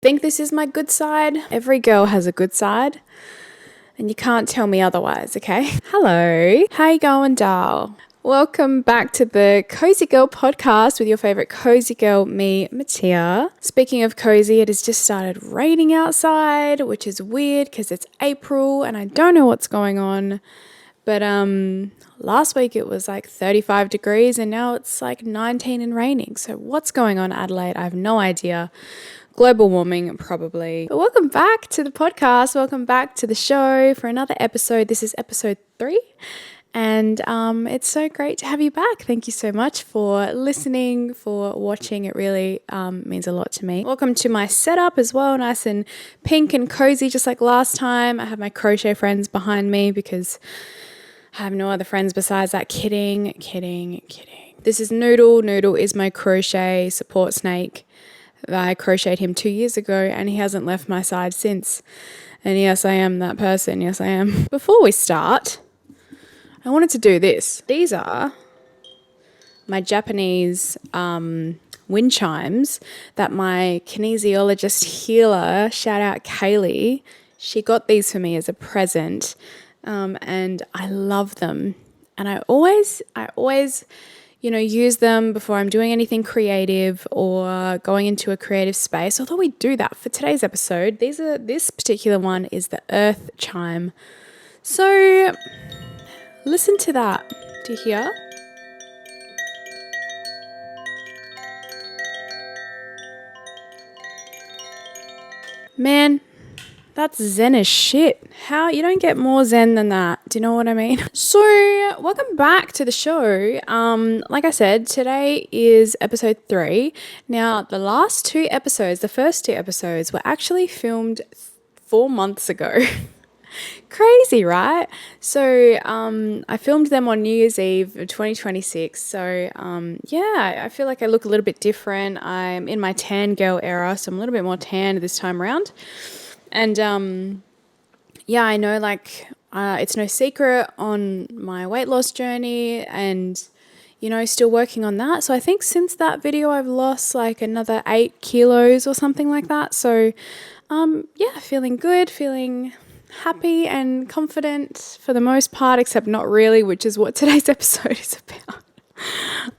Think this is my good side? Every girl has a good side, and you can't tell me otherwise, okay? Hello, how you going, doll? Welcome back to the Cosy Girl Podcast with your favorite cozy girl, me, MATIAH. Speaking of cozy, it has just started raining outside, which is weird because it's April and I don't know what's going on. But last week it was like 35 degrees and now it's like 19 and raining. So what's going on, Adelaide? I have no idea. Global warming, probably. But welcome back to the podcast. Welcome back to the show for another episode. This is episode 3. And it's so great to have you back. Thank you so much for listening, for watching. It really means a lot to me. Welcome to my setup as well. Nice and pink and cozy, just like last time. I have my crochet friends behind me because I have no other friends besides that. Kidding. This is Noodle. Noodle is my crochet support snake. I crocheted him 2 years ago and he hasn't left my side since. And yes, I am that person. Yes, I am. Before we start, I wanted to do this. These are my Japanese wind chimes that my kinesiologist healer, shout out Kaylee, she got these for me as a present. And I love them. And I always use them before I'm doing anything creative or going into a creative space. Although we do that for today's episode. This particular one is the earth chime. So listen to that. Do you hear? Man, that's zen as shit. How you don't get more zen than that. Do you know what I mean? So, welcome back to the show. Like I said, today is episode 3. Now, the first 2 episodes were actually filmed 4 months ago. Crazy, right? So, I filmed them on New Year's Eve of 2026. So, I feel like I look a little bit different. I'm in my tan girl era, so I'm a little bit more tan this time around. And I know it's no secret on my weight loss journey and, still working on that. So I think since that video, I've lost like another 8 kilos or something like that. So, feeling good, feeling happy and confident for the most part, except not really, which is what today's episode is about.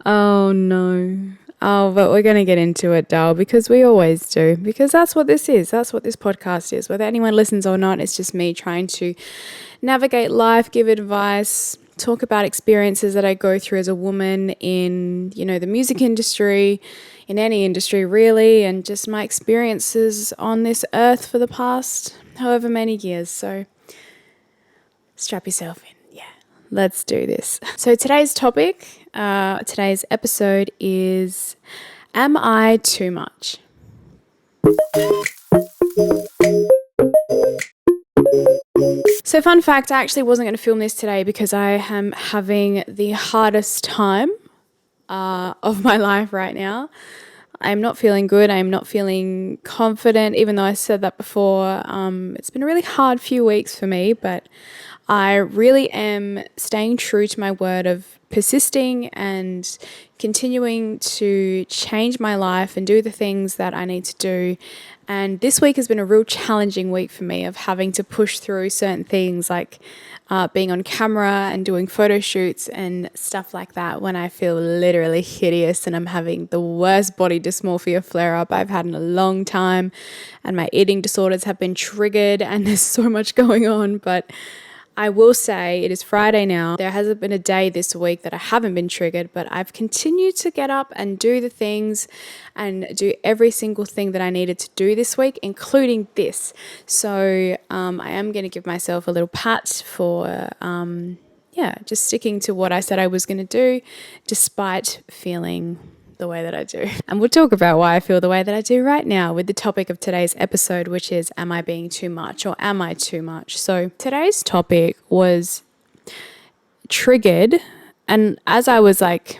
Oh, no. Oh, but we're going to get into it, doll, because we always do, because that's what this is. That's what this podcast is. Whether anyone listens or not, it's just me trying to navigate life, give advice, talk about experiences that I go through as a woman in, the music industry, in any industry really, and just my experiences on this earth for the past however many years. So strap yourself in. Let's do this. So today's topic, today's episode is, am I too much? So fun fact, I actually wasn't going to film this today because I am having the hardest time of my life right now. I'm not feeling good. I'm not feeling confident, even though I said that before. It's been a really hard few weeks for me, but I really am staying true to my word of persisting and continuing to change my life and do the things that I need to do. And this week has been a real challenging week for me of having to push through certain things like being on camera and doing photo shoots and stuff like that when I feel literally hideous and I'm having the worst body dysmorphia flare-up I've had in a long time, and my eating disorders have been triggered and there's so much going on. But I will say it is Friday now. There hasn't been a day this week that I haven't been triggered, but I've continued to get up and do the things and do every single thing that I needed to do this week, including this. So I am going to give myself a little pat for just sticking to what I said I was going to do, despite feeling the way that I do. And we'll talk about why I feel the way that I do right now with the topic of today's episode, which is, am I being too much or am I too much? So today's topic was triggered. And as I was like,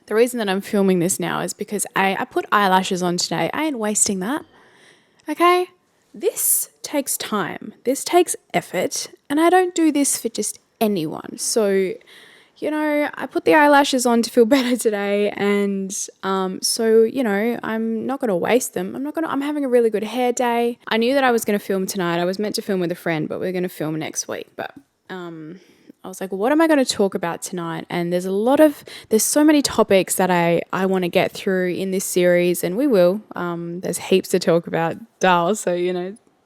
the reason that I'm filming this now is because I put eyelashes on today. I ain't wasting that. Okay? This takes time. This takes effort. And I don't do this for just anyone. So I put the eyelashes on to feel better today, and so I'm not going to waste them. I'm having a really good hair day. I knew that I was going to film tonight. I was meant to film with a friend, but we're going to film next week. But I was like, what am I going to talk about tonight? And there's so many topics that I want to get through in this series, and we will. There's heaps to talk about, Dal, so,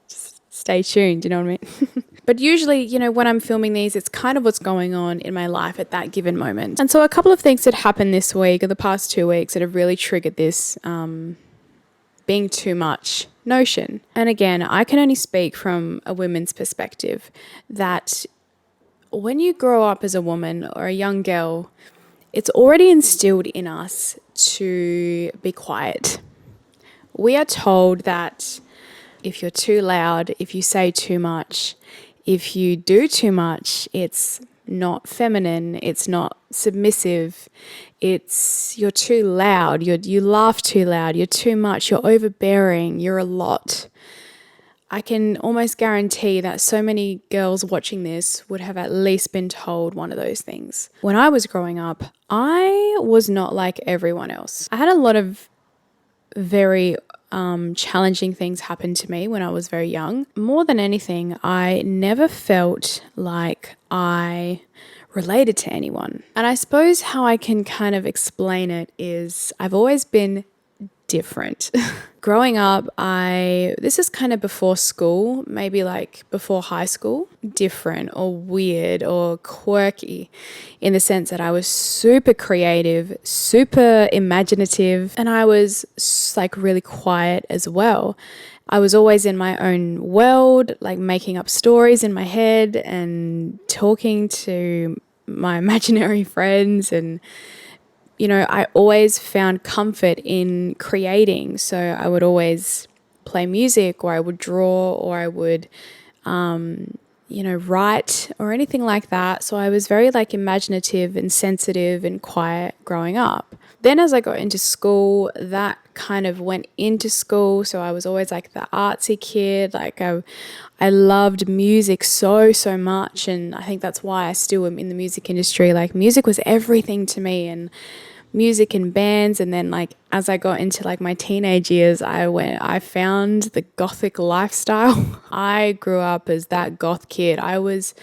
just stay tuned, you know what I mean? But usually, when I'm filming these, it's kind of what's going on in my life at that given moment. And so a couple of things that happened this week or the past 2 weeks that have really triggered this being too much notion. And again, I can only speak from a women's perspective that when you grow up as a woman or a young girl, it's already instilled in us to be quiet. We are told that if you're too loud, if you say too much, if you do too much, it's not feminine, it's not submissive, you're too loud, you laugh too loud, you're too much, you're overbearing, you're a lot. I can almost guarantee that so many girls watching this would have at least been told one of those things. When I was growing up, I was not like everyone else. I had a lot of very challenging things happen to me when I was very young. More than anything, I never felt like I related to anyone. And I suppose how I can kind of explain it is I've always been different. Growing up, this is kind of before school, maybe like before high school, different or weird or quirky in the sense that I was super creative, super imaginative, and I was like really quiet as well. I was always in my own world, like making up stories in my head and talking to my imaginary friends, and I always found comfort in creating. So I would always play music, or I would draw, or I would, write or anything like that. So I was very like imaginative and sensitive and quiet growing up. Then as I got into school, that kind of went into school. So I was always like the artsy kid. Like I loved music so much. And I think that's why I still am in the music industry. Like music was everything to me, and music and bands. And then like as I got into like my teenage years, I found the gothic lifestyle. I grew up as that goth kid. I was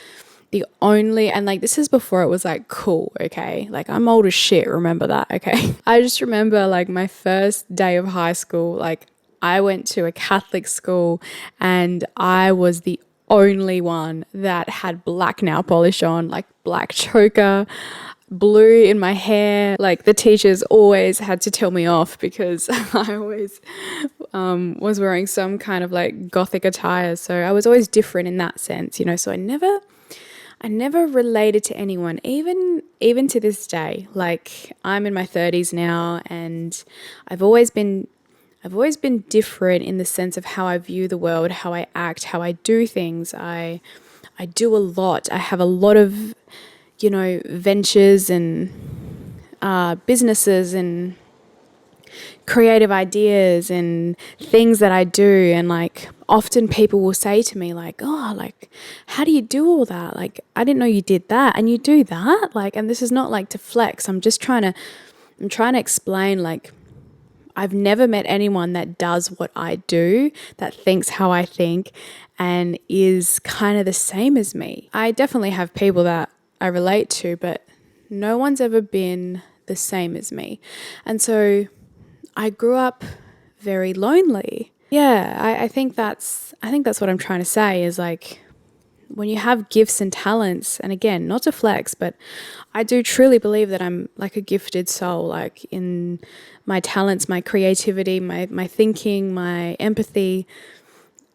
the only, and like this is before it was like cool, okay? Like I'm old as shit, remember that, okay? I just remember like my first day of high school, like I went to a Catholic school and I was the only one that had black nail polish on, like black choker, blue in my hair. Like the teachers always had to tell me off because I always was wearing some kind of like gothic attire. So I was always different in that sense, so I never related to anyone, even to this day. Like I'm in my 30s now, and I've always been different in the sense of how I view the world, how I act, how I do things. I do a lot. I have a lot of ventures and businesses and creative ideas and things that I do. And like often people will say to me like, oh, like, how do you do all that? Like, I didn't know you did that and you do that. Like, and this is not like to flex. I'm trying to explain, like, I've never met anyone that does what I do, that thinks how I think and is kind of the same as me. I definitely have people that I relate to, but no one's ever been the same as me. And so I grew up very lonely. Yeah, I think that's what I'm trying to say is like when you have gifts and talents, and again, not to flex, but I do truly believe that I'm like a gifted soul, like in my talents, my creativity, my thinking, my empathy.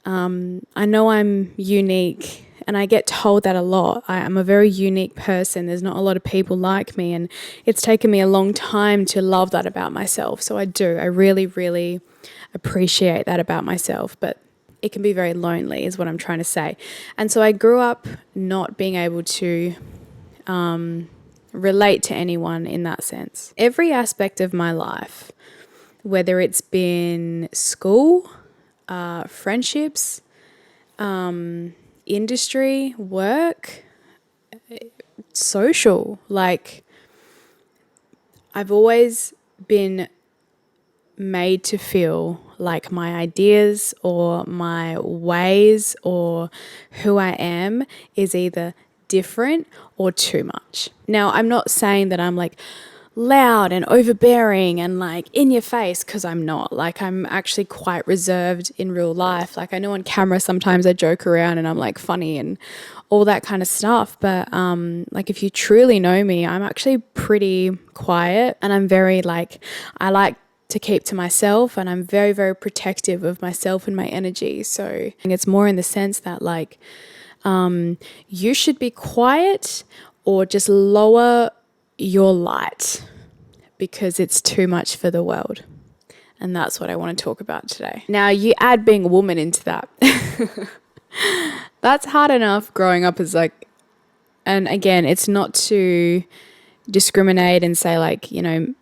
I know I'm unique. And I get told that a lot. I'm a very unique person. There's not a lot of people like me. And it's taken me a long time to love that about myself. So I do. I really, really appreciate that about myself. But it can be very lonely is what I'm trying to say. And so I grew up not being able to relate to anyone in that sense. Every aspect of my life, whether it's been school, friendships, industry, work, social. Like, I've always been made to feel like my ideas or my ways or who I am is either different or too much. Now, I'm not saying that I'm like loud and overbearing and like in your face, because I'm not. Like, I'm actually quite reserved in real life. Like, I know on camera sometimes I joke around and I'm like funny and all that kind of stuff, but like, if you truly know me, I'm actually pretty quiet, and I'm very like, I like to keep to myself, and I'm very, very protective of myself and my energy. So it's more in the sense that like, you should be quiet or just lower your light because it's too much for the world. And that's what I want to talk about today. Now, you add being a woman into that. That's hard enough growing up as like, and again, it's not to discriminate and say like, you know,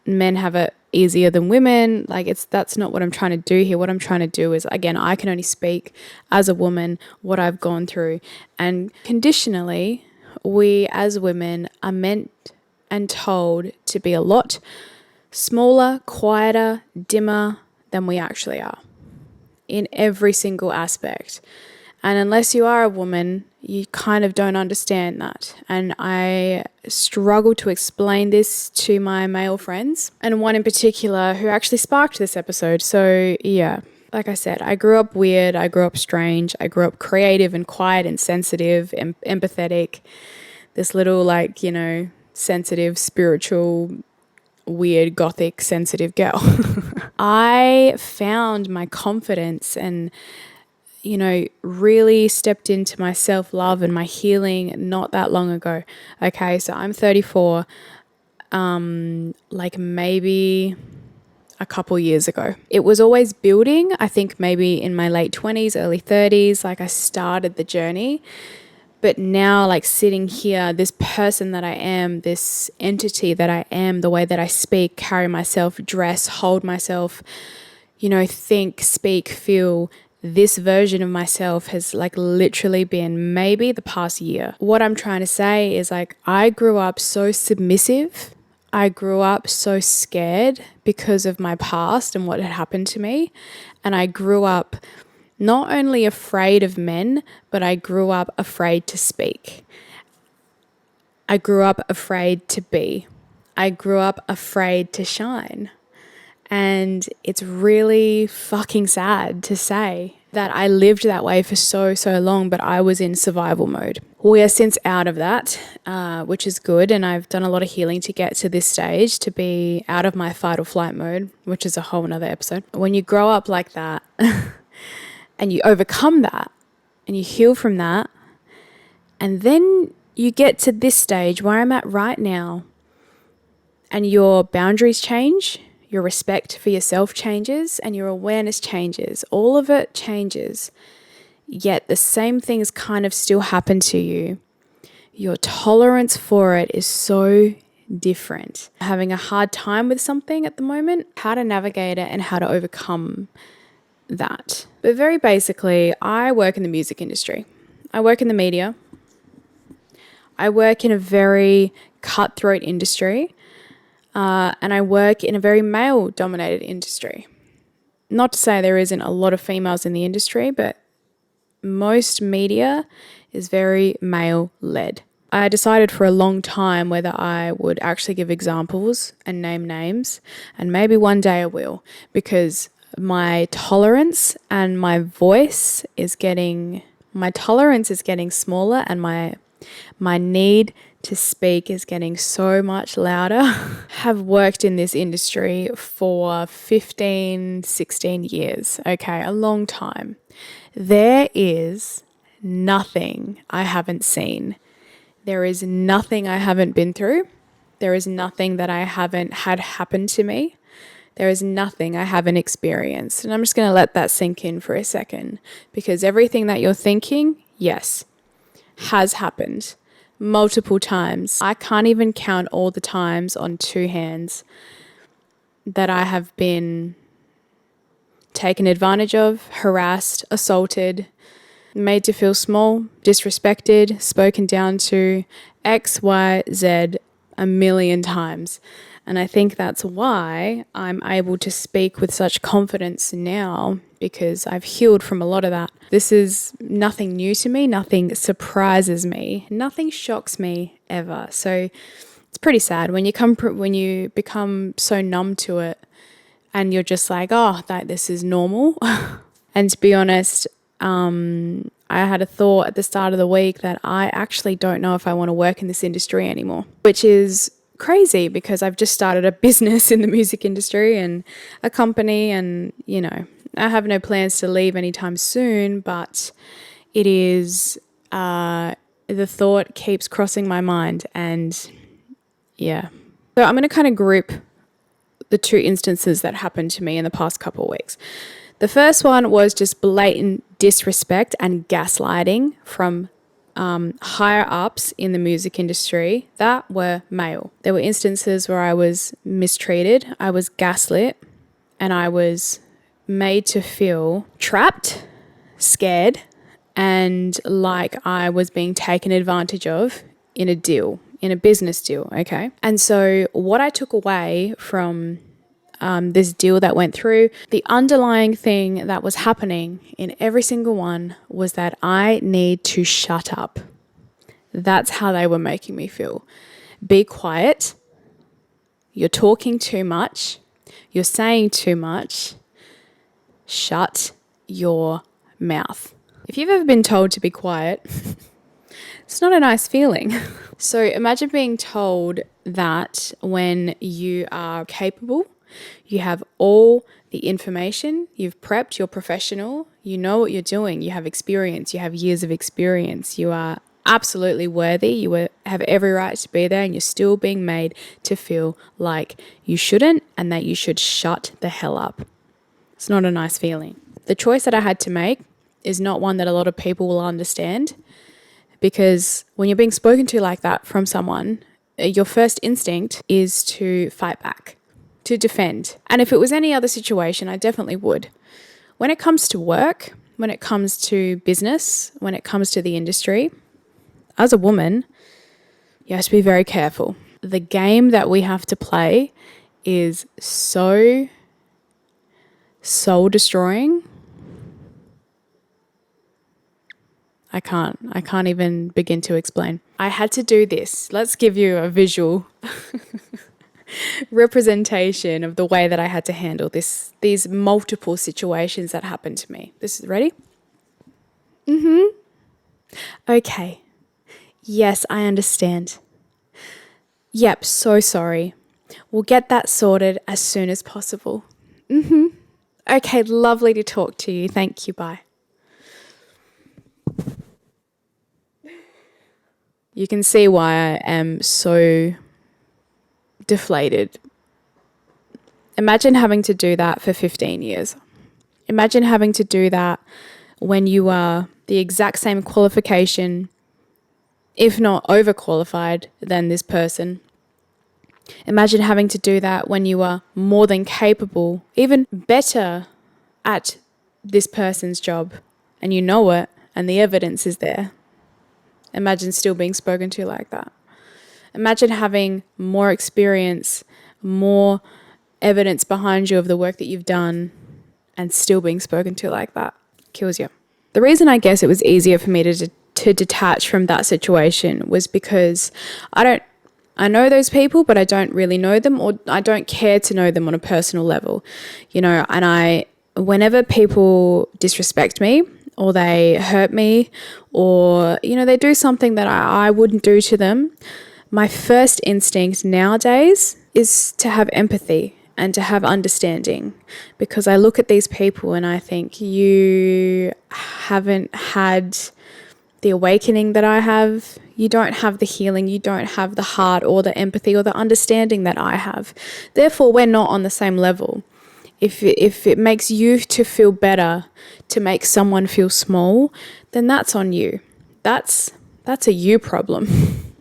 men have it easier than women. Like, that's not what I'm trying to do here. What I'm trying to do is, again, I can only speak as a woman what I've gone through. And conditionally, we as women are meant and told to be a lot smaller, quieter, dimmer than we actually are in every single aspect. And unless you are a woman, you kind of don't understand that. And I struggle to explain this to my male friends, and one in particular who actually sparked this episode. So yeah, like I said, I grew up weird, I grew up strange, I grew up creative and quiet and sensitive and empathetic. This little like, you know, sensitive, spiritual, weird, gothic, sensitive girl. I found my confidence and, you know, really stepped into my self-love and my healing not that long ago. Okay, so I'm 34, like maybe a couple years ago. It was always building. I think maybe in my late 20s, early 30s, like I started the journey. But now, like sitting here, this person that I am, this entity that I am, the way that I speak, carry myself, dress, hold myself, you know, think, speak, feel, this version of myself has like literally been maybe the past year. What I'm trying to say is like, I grew up so submissive. I grew up so scared because of my past and what had happened to me. And I grew up not only afraid of men, but I grew up afraid to speak. I grew up afraid to be. I grew up afraid to shine. And it's really fucking sad to say that I lived that way for so long, but I was in survival mode. We are since out of that, which is good. And I've done a lot of healing to get to this stage, to be out of my fight or flight mode, which is a whole nother episode. When you grow up like that and you overcome that and you heal from that, and then you get to this stage where I'm at right now, and your boundaries change, your respect for yourself changes, and your awareness changes. All of it changes, yet the same things kind of still happen to you. Your tolerance for it is so different. Having a hard time with something at the moment, how to navigate it and how to overcome that. But very basically, I work in the music industry. I work in the media. I work in a very cutthroat industry. And I work in a very male-dominated industry. Not to say there isn't a lot of females in the industry, but most media is very male-led. I decided for a long time whether I would actually give examples and name names, and maybe one day I will, because my tolerance and my voice is getting, my tolerance is getting smaller, and my need to speak is getting so much louder. Have worked in this industry for 15, 16 years. Okay, a long time. There is nothing I haven't seen. There is nothing I haven't been through. There is nothing that I haven't had happen to me. There is nothing I haven't experienced. And I'm just going to let that sink in for a second, because everything that you're thinking, yes, has happened. Multiple times. I can't even count all the times on two hands that I have been taken advantage of, harassed, assaulted, made to feel small, disrespected, spoken down to, X, Y, Z a million times. And I think that's why I'm able to speak with such confidence now, because I've healed from a lot of that. This is nothing new to me. Nothing surprises me. Nothing shocks me ever. So it's pretty sad when you become so numb to it and you're just like, oh, this is normal. And to be honest, I had a thought at the start of the week that I actually don't know if I want to work in this industry anymore, which is crazy because I've just started a business in the music industry and a company, and I have no plans to leave anytime soon, but it is the thought keeps crossing my mind. And yeah, so I'm going to kind of group the two instances that happened to me in the past couple of weeks. The first one was just blatant disrespect and gaslighting from higher ups in the music industry that were male. There were instances where I was mistreated, I was gaslit, and I was made to feel trapped, scared, and like I was being taken advantage of in a business deal, okay? And so what I took away from this deal that went through, the underlying thing that was happening in every single one was that I need to shut up. That's how they were making me feel. Be quiet. You're talking too much. You're saying too much. Shut your mouth. If you've ever been told to be quiet, it's not a nice feeling. So imagine being told that when you are capable, you have all the information, you've prepped, you're professional, you know what you're doing, you have experience, you have years of experience, you are absolutely worthy, you have every right to be there, and you're still being made to feel like you shouldn't and that you should shut the hell up. It's not a nice feeling. The choice that I had to make is not one that a lot of people will understand, because when you're being spoken to like that from someone, your first instinct is to fight back, to defend. And if it was any other situation, I definitely would. When it comes to work, when it comes to business, when it comes to the industry, as a woman, you have to be very careful. The game that we have to play is so soul destroying. I can't even begin to explain. I had to do this. Let's give you a visual representation of the way that I had to handle these multiple situations that happened to me. This is ready? Okay. Yes, I understand. Yep, so sorry. We'll get that sorted as soon as possible. Okay, lovely to talk to you. Thank you. Bye. You can see why I am so deflated. Imagine having to do that for 15 years. Imagine having to do that when you are the exact same qualification, if not overqualified, than this person. Imagine having to do that when you are more than capable, even better at this person's job, and you know it, and the evidence is there. Imagine still being spoken to like that. Imagine having more experience, more evidence behind you of the work that you've done, and still being spoken to like that. Kills you. The reason I guess it was easier for me to detach from that situation was because I know those people, but I don't really know them, or I don't care to know them on a personal level, and whenever people disrespect me, or they hurt me, or, they do something that I wouldn't do to them, my first instinct nowadays is to have empathy and to have understanding, because I look at these people and I think, you haven't had the awakening that I have. You don't have the healing. You don't have the heart or the empathy or the understanding that I have. Therefore, we're not on the same level. If it makes you to feel better to make someone feel small, then that's on you. That's a you problem.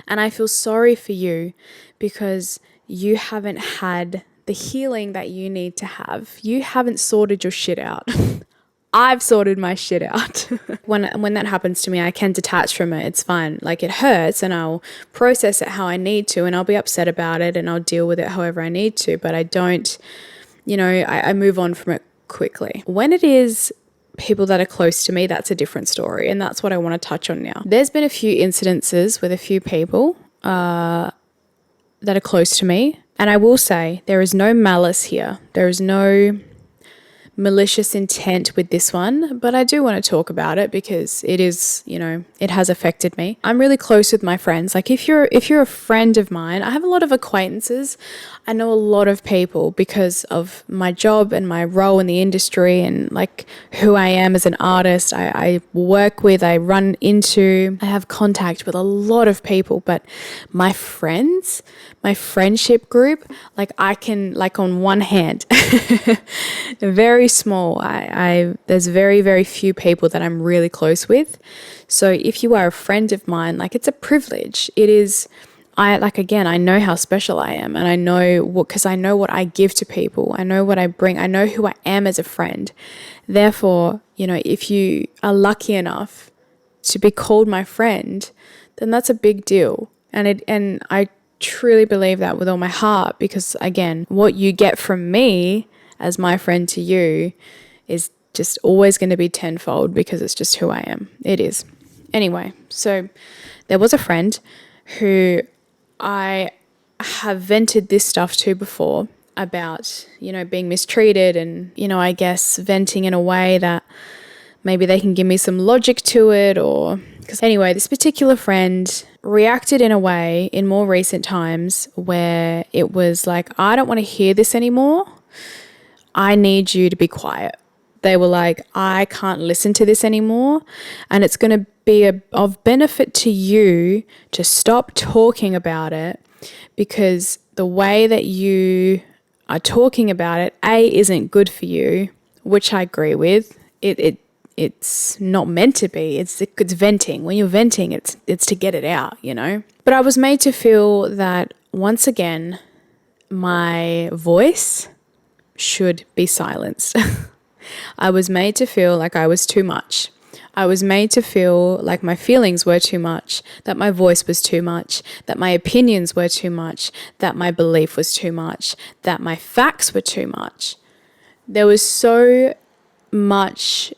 And I feel sorry for you because you haven't had the healing that you need to have. You haven't sorted your shit out. I've sorted my shit out. When that happens to me, I can detach from it. It's fine. Like, it hurts and I'll process it how I need to, and I'll be upset about it and I'll deal with it however I need to, but I don't, I move on from it quickly. When it is people that are close to me, that's a different story, and that's what I want to touch on now. There's been a few incidences with a few people that are close to me, and I will say there is no malice here. There is no malicious intent with this one, but I do want to talk about it because it is, it has affected me. I'm really close with my friends. Like, if you're a friend of mine, I have a lot of acquaintances. I know a lot of people because of my job and my role in the industry and like who I am as an artist. I work with, I run into, I have contact with a lot of people, but my friends, my friendship group, like I can, like on one hand, very small. There's very, very few people that I'm really close with. So if you are a friend of mine, like it's a privilege. It is, I know how special I am, and I know because I know what I give to people. I know what I bring. I know who I am as a friend. Therefore, if you are lucky enough to be called my friend, then that's a big deal. And I truly believe that with all my heart, because again, what you get from me as my friend to you is just always going to be tenfold because it's just who I am. It is. Anyway, so there was a friend who I have vented this stuff to before about, being mistreated and, I guess venting in a way that maybe they can give me some logic to it, or because anyway, this particular friend reacted in a way in more recent times where it was like, I don't want to hear this anymore. I need you to be quiet. They were like, I can't listen to this anymore, and it's going to be of benefit to you to stop talking about it, because the way that you are talking about it, isn't good for you, which I agree with. It's not meant to be. It's venting. When you're venting, it's to get it out, But I was made to feel that once again, my voice should be silenced. I was made to feel like I was too much. I was made to feel like my feelings were too much, that my voice was too much, that my opinions were too much, that my belief was too much, that my facts were too much. There was so much,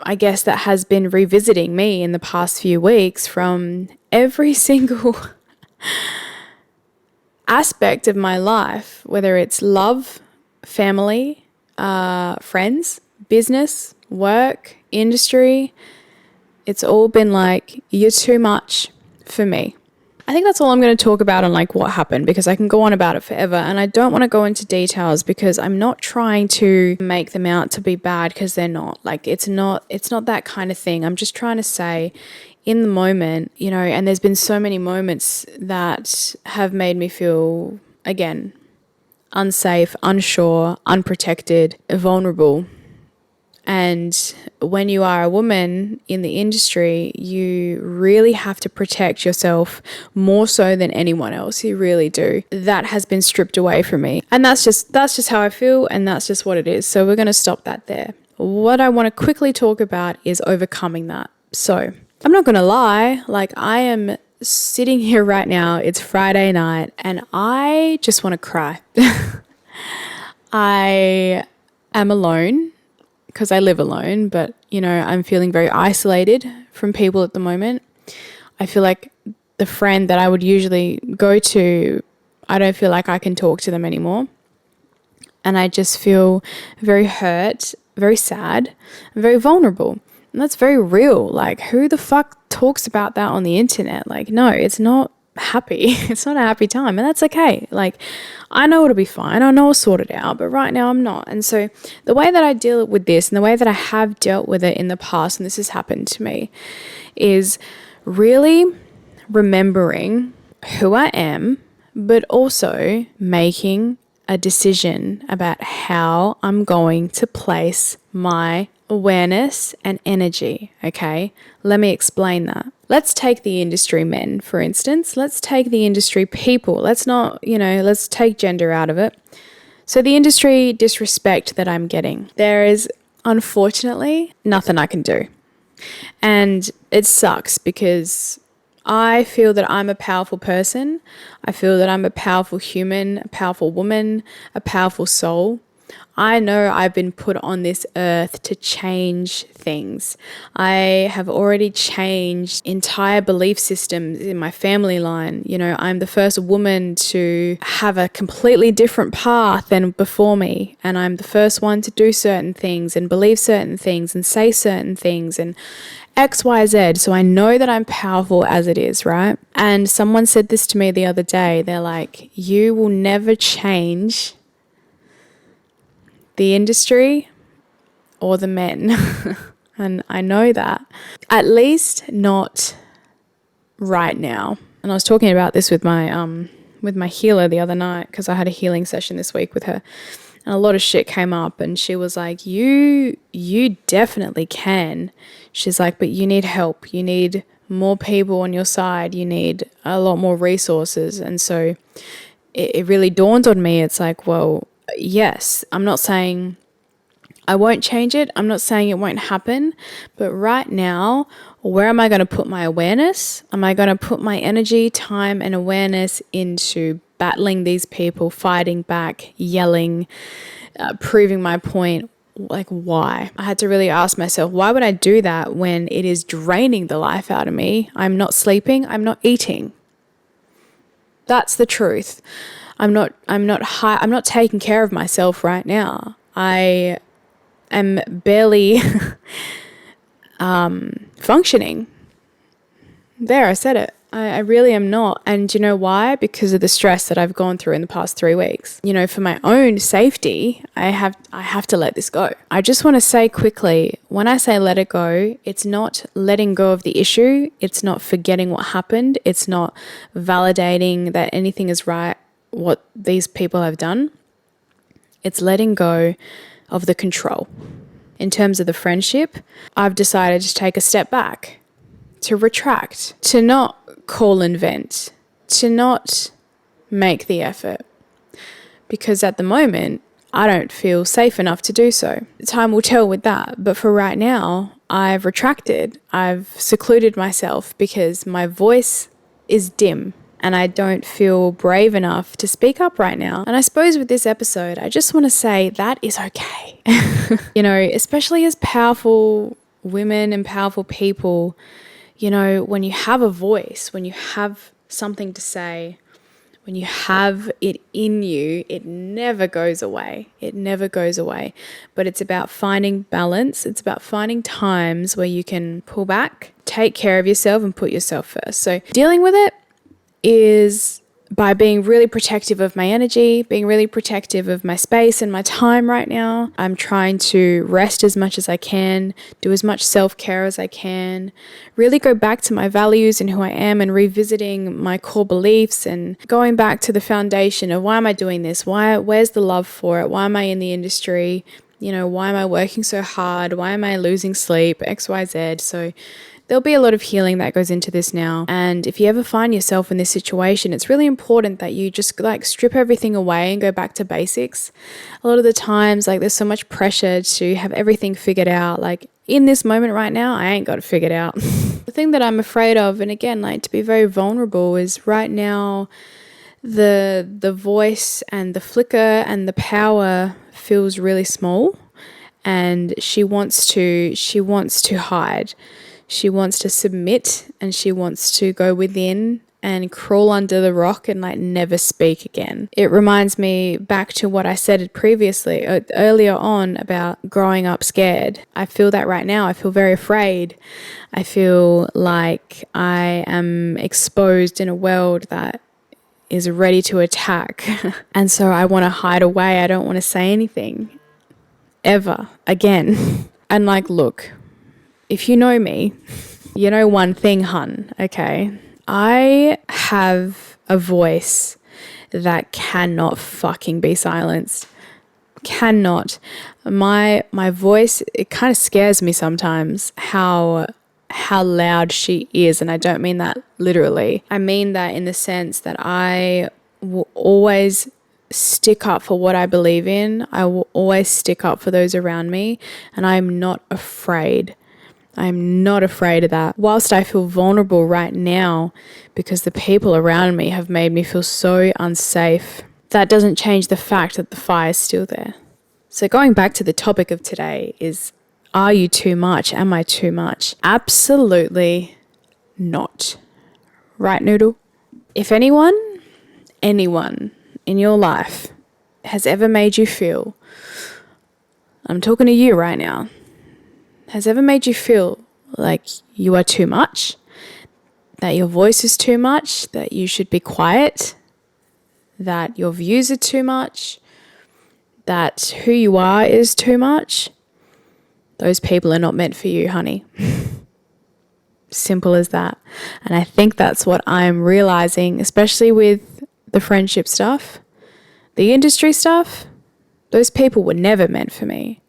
I guess, that has been revisiting me in the past few weeks from every single aspect of my life, whether it's love, family, friends, business, work, industry. It's all been like, you're too much for me. I think that's all I'm going to talk about on like what happened, because I can go on about it forever, and I don't want to go into details because I'm not trying to make them out to be bad, because they're not. Like, it's not that kind of thing. I'm just trying to say, in the moment, and there's been so many moments that have made me feel, again, unsafe, unsure, unprotected, vulnerable. And when you are a woman in the industry, you really have to protect yourself more so than anyone else. You really do. That has been stripped away from me. And that's just how I feel, and that's just what it is. So we're going to stop that there. What I want to quickly talk about is overcoming that. So I'm not going to lie, like I am sitting here right now, it's Friday night, and I just want to cry. I am alone because I live alone, but I'm feeling very isolated from people at the moment. I feel like the friend that I would usually go to, I don't feel like I can talk to them anymore. And I just feel very hurt, very sad, and very vulnerable. And that's very real. Like, who the fuck talks about that on the internet? Like, no, it's not happy. It's not a happy time, and that's okay. Like, I know it'll be fine. I know I'll sort it out, but right now I'm not. And so the way that I deal with this, and the way that I have dealt with it in the past, and this has happened to me, is really remembering who I am, but also making a decision about how I'm going to place my awareness and energy, okay? Let me explain that. Let's take the industry men, for instance. Let's take the industry people. Let's not, let's take gender out of it. So the industry disrespect that I'm getting, there is unfortunately nothing I can do. And it sucks because I feel that I'm a powerful person. I feel that I'm a powerful human, a powerful woman, a powerful soul. I know I've been put on this earth to change things. I have already changed entire belief systems in my family line. You know, I'm the first woman to have a completely different path than before me. And I'm the first one to do certain things and believe certain things and say certain things and X, Y, Z. So I know that I'm powerful as it is, right? And someone said this to me the other day. They're like, you will never change the industry or the men. And I know that. At least not right now. And I was talking about this with my healer the other night because I had a healing session this week with her. And a lot of shit came up and she was like, you definitely can. She's like, but you need help. You need more people on your side. You need a lot more resources. And so it really dawned on me. It's like, well, yes, I'm not saying I won't change it. I'm not saying it won't happen. But right now, where am I going to put my awareness? Am I going to put my energy, time, and awareness into battling these people, fighting back, yelling, proving my point? Like, why? I had to really ask myself, why would I do that when it is draining the life out of me? I'm not sleeping. I'm not eating. That's the truth. I'm not taking care of myself right now. I am barely functioning. There, I said it. I really am not. And you know why? Because of the stress that I've gone through in the past 3 weeks. You know, for my own safety, I have to let this go. I just want to say quickly, when I say let it go, it's not letting go of the issue. It's not forgetting what happened. It's not validating that anything is right, what these people have done. It's letting go of the control. In terms of the friendship, I've decided to take a step back, to retract, to not call and vent, to not make the effort. Because at the moment, I don't feel safe enough to do so. Time will tell with that. But for right now, I've retracted. I've secluded myself because my voice is dim and I don't feel brave enough to speak up right now. And I suppose with this episode, I just want to say that is okay. You know, especially as powerful women and powerful people, you know, when you have a voice, when you have something to say, when you have it in you, it never goes away. It never goes away. But it's about finding balance. It's about finding times where you can pull back, take care of yourself and put yourself first. So dealing with it is by being really protective of my energy, being really protective of my space and my time right now. I'm trying to rest as much as I can, do as much self-care as I can, really go back to my values and who I am and revisiting my core beliefs and going back to the foundation of why am I doing this? Where's the love for it? Why am I in the industry? You know, why am I working so hard? Why am I losing sleep? X, Y, Z. So there'll be a lot of healing that goes into this now. And if you ever find yourself in this situation, it's really important that you just like strip everything away and go back to basics. A lot of the times, like there's so much pressure to have everything figured out. Like in this moment right now, I ain't got it figured out. The thing that I'm afraid of, and again, like to be very vulnerable, is right now the voice and the flicker and the power feels really small, and she wants to hide. She wants to submit and she wants to go within and crawl under the rock and like never speak again. It reminds me back to what I said previously, earlier on, about growing up scared. I feel that right now. I feel very afraid. I feel like I am exposed in a world that is ready to attack. And so I want to hide away. I don't want to say anything ever again. And like, look, if you know me, you know one thing, hun, okay? I have a voice that cannot fucking be silenced. Cannot. My voice, it kind of scares me sometimes how loud she is, and I don't mean that literally. I mean that in the sense that I will always stick up for what I believe in. I will always stick up for those around me, and I'm not afraid. I'm not afraid of that. Whilst I feel vulnerable right now because the people around me have made me feel so unsafe, that doesn't change the fact that the fire is still there. So going back to the topic of today is, are you too much? Am I too much? Absolutely not. Right, Noodle? If anyone in your life has ever made you feel, I'm talking to you right now, has ever made you feel like you are too much, that your voice is too much, that you should be quiet, that your views are too much, that who you are is too much, those people are not meant for you, honey. Simple as that. And I think that's what I'm realizing, especially with the friendship stuff, the industry stuff. Those people were never meant for me.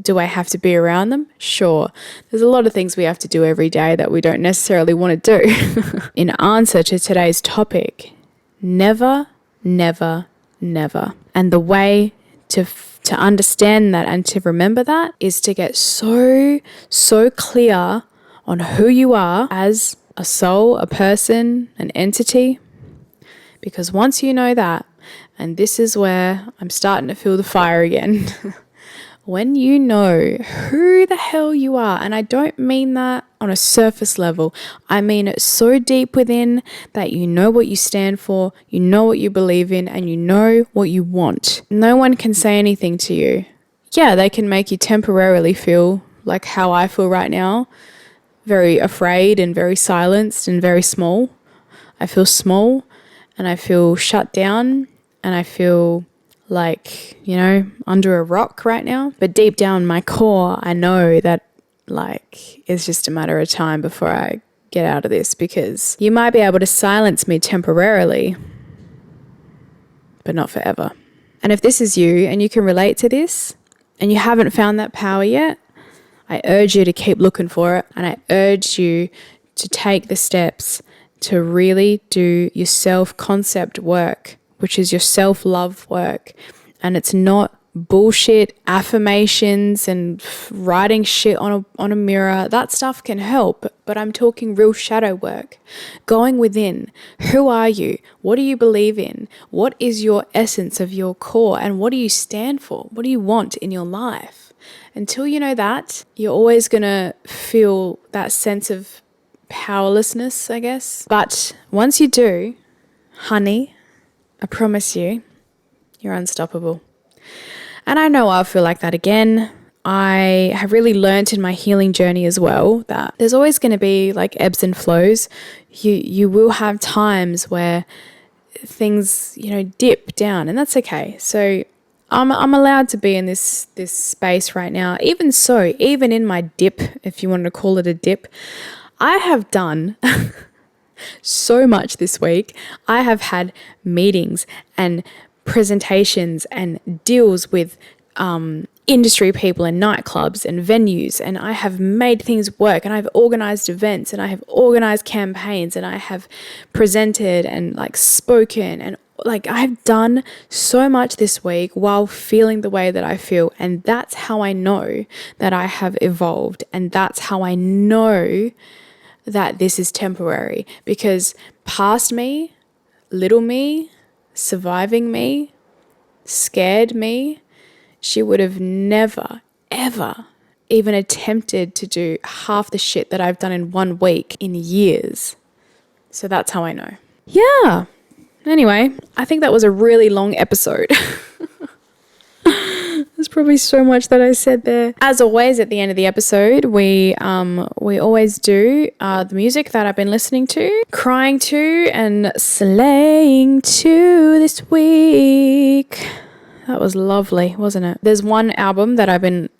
Do I have to be around them? Sure. There's a lot of things we have to do every day that we don't necessarily want to do. In answer to today's topic, never, never, never. And the way to understand that and to remember that is to get so clear on who you are as a soul, a person, an entity. Because once you know that, and this is where I'm starting to feel the fire again, when you know who the hell you are, and I don't mean that on a surface level, I mean it so deep within that you know what you stand for, you know what you believe in, and you know what you want. No one can say anything to you. Yeah, they can make you temporarily feel like how I feel right now, very afraid and very silenced and very small. I feel small and I feel shut down and I feel like, under a rock right now. But deep down my core, I know that it's just a matter of time before I get out of this, because you might be able to silence me temporarily, but not forever. And if this is you and you can relate to this and you haven't found that power yet, I urge you to keep looking for it, and I urge you to take the steps to really do your self-concept work, which is your self-love work. And it's not bullshit affirmations and writing shit on a mirror. That stuff can help, but I'm talking real shadow work. Going within. Who are you? What do you believe in? What is your essence of your core? And what do you stand for? What do you want in your life? Until you know that, you're always going to feel that sense of powerlessness, I guess. But once you do, honey, I promise you, you're unstoppable. And I know I'll feel like that again. I have really learnt in my healing journey as well that there's always going to be ebbs and flows. You will have times where things, dip down, and that's okay. So I'm allowed to be in this space right now. Even so, even in my dip, if you want to call it a dip, I have done so much this week. I have had meetings and presentations and deals with industry people and nightclubs and venues, and I have made things work, and I've organized events, and I have organized campaigns, and I have presented and spoken, and I've done so much this week while feeling the way that I feel. And that's how I know that I have evolved, and that's how I know that this is temporary, because past me, little me, surviving me, scared me, she would have never, ever even attempted to do half the shit that I've done in 1 week in years. So that's how I know. Yeah. Anyway, I think that was a really long episode. There's probably so much that I said there. As always, at the end of the episode, we always do the music that I've been listening to, crying to, and slaying to this week. That was lovely, wasn't it? There's one album that I've been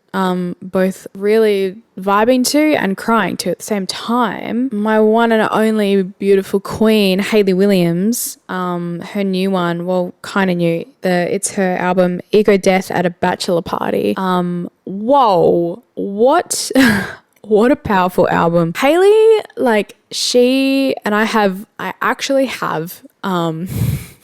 both really vibing to and crying to at the same time. My one and only beautiful queen, Hayley Williams, her new one, well, kind of new. It's her album, Ego Death at a Bachelor Party. Whoa, what a powerful album. Hayley, she, and I actually have,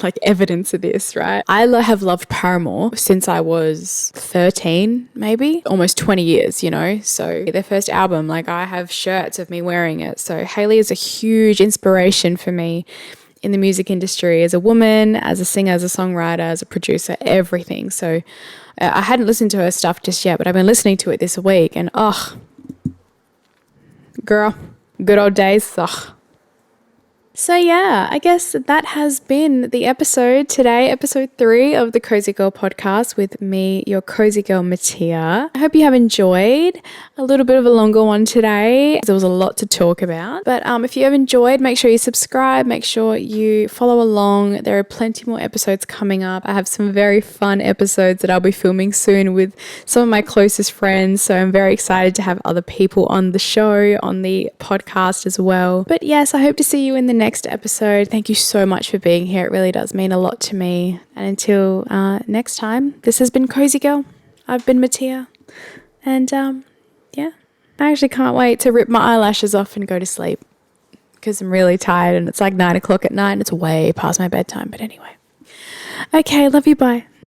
like evidence of this, right? I have loved Paramore since I was 13, maybe almost 20 years, you know? So their first album, like I have shirts of me wearing it. So Hayley is a huge inspiration for me in the music industry as a woman, as a singer, as a songwriter, as a producer, everything. So I hadn't listened to her stuff just yet, but I've been listening to it this week and girl, good old days. So yeah, I guess that has been the episode today, episode 3 of the Cosy Girl Podcast with me, your Cosy Girl MATIAH. I hope you have enjoyed a little bit of a longer one today. There was a lot to talk about. But if you have enjoyed, make sure you subscribe, make sure you follow along. There are plenty more episodes coming up. I have some very fun episodes that I'll be filming soon with some of my closest friends. So I'm very excited to have other people on the show, on the podcast as well. But yes, I hope to see you in the next episode. Thank you so much for being here. It really does mean a lot to me. And until next time, this has been Cosy Girl. I've been MATIAH. And yeah, I actually can't wait to rip my eyelashes off and go to sleep because I'm really tired and it's like 9 o'clock at night and it's way past my bedtime. But anyway. Okay, love you. Bye.